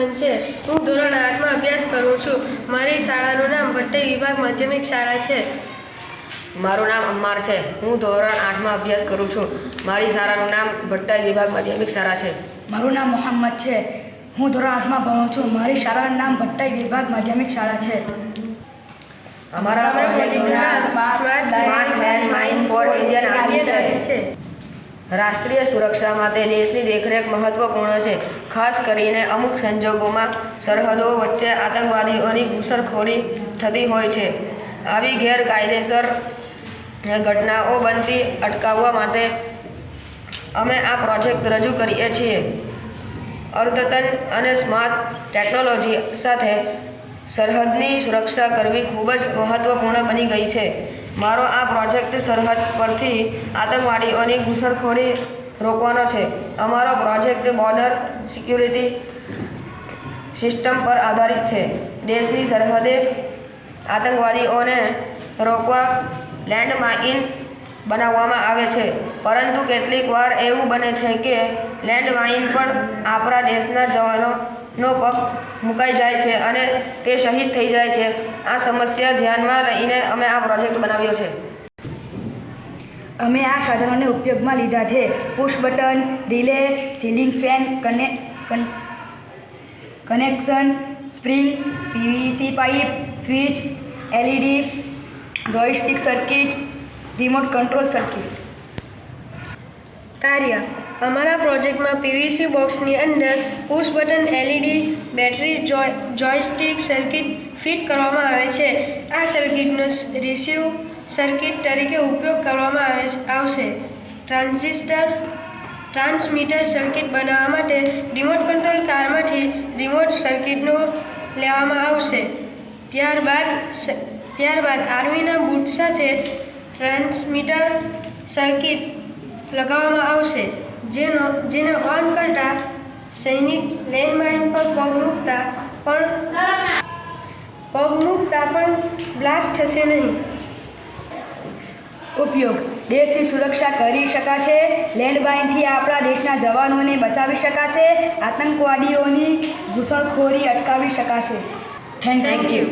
પસંદ છે। હું ધોરણ 8માં અભ્યાસ કરું છું। મારી શાળાનું નામ ભટ્ટાઈ વિભાગ માધ્યમિક શાળા છે। મારું નામ અમ્માર છે। હું ધોરણ 8માં અભ્યાસ કરું છું। મારી શાળાનું નામ ભટ્ટાઈ વિભાગ માધ્યમિક શાળા છે। મારું નામ મોહમ્મદ છે। હું ધોરણ 8માં ભણું છું। મારી શાળાનું નામ ભટ્ટાઈ વિભાગ માધ્યમિક શાળા છે। અમારા પ્રોજેક્ટનું નામ smart land mine four Indian army છે। રાષ્ટ્રીય સુરક્ષા માટે દેશની દેખરેખ મહત્વપૂર્ણ છે। ખાસ કરીને અમુક સંજોગોમાં સરહદો વચ્ચે આતંકવાદીઓની ઘૂસણખોરી થતી હોય છે। આવી ગેરકાયદેસર ઘટનાઓ બનતી અટકાવવા માટે અમે આ પ્રોજેક્ટ રજૂ કરીએ છીએ। અદ્યતન અને સ્માર્ટ ટેકનોલોજી સાથે સરહદની સુરક્ષા કરવી ખૂબ જ મહત્વપૂર્ણ બની ગઈ છે। મારો આ પ્રોજેક્ટ સરહદ પરથી આતંકવાદીઓની ઘૂસણખોરી રોકવાનો છે। અમારો પ્રોજેક્ટ બોર્ડર સિક્યુરિટી સિસ્ટમ પર આધારિત છે। દેશની સરહદે આતંકવાદીઓને રોકવા લેન્ડમાઇન બનાવવામાં આવે છે, પરંતુ કેટલીક વાર એવું બને છે કે લેન્ડમાઇન પર આપણા દેશના જવાનોનો પગ મુકાઈ જાય છે અને તે શહીદ થઈ જાય છે। આ સમસ્યા ધ્યાનમાં લઈને અમે આ પ્રોજેક્ટ બનાવ્યો છે। અમે આ સાધનોને ઉપયોગમાં લીધા છે: push button, relay, ceiling fan connection, spring, PVC pipe, switch, LED, જોયસ્ટિક circuit, remote control circuit. કાર્ય: અમારા પ્રોજેક્ટમાં પીવીસી બોક્સની અંદર push button LED battery જોયસ્ટિક circuit fit કરવામાં આવે છે। આ સર્કિટનો રિસીવ સર્કિટ તરીકે ઉપયોગ કરવામાં આવશે। ટ્રાન્સમીટર સર્કિટ બનાવવા માટે રિમોટ કંટ્રોલ કારમાંથી રિમોટ સર્કિટનો લેવામાં આવશે। ત્યારબાદ આર્મીના બૂટ સાથે ટ્રાન્સમીટર સર્કિટ લગાવવામાં આવશે, જેને ઓન કરતા સૈનિક લેન્ડમાઇન પર પગ મૂકતા પણ બ્લાસ્ટ થશે નહીં। ઉપયોગ: દેશની સુરક્ષા કરી શકાશે, લેન્ડમાઇનથી આપણા દેશના જવાનોને બચાવી શકાશે, આતંકવાદીઓની ઘૂસણખોરી અટકાવી શકાશે। Thank you.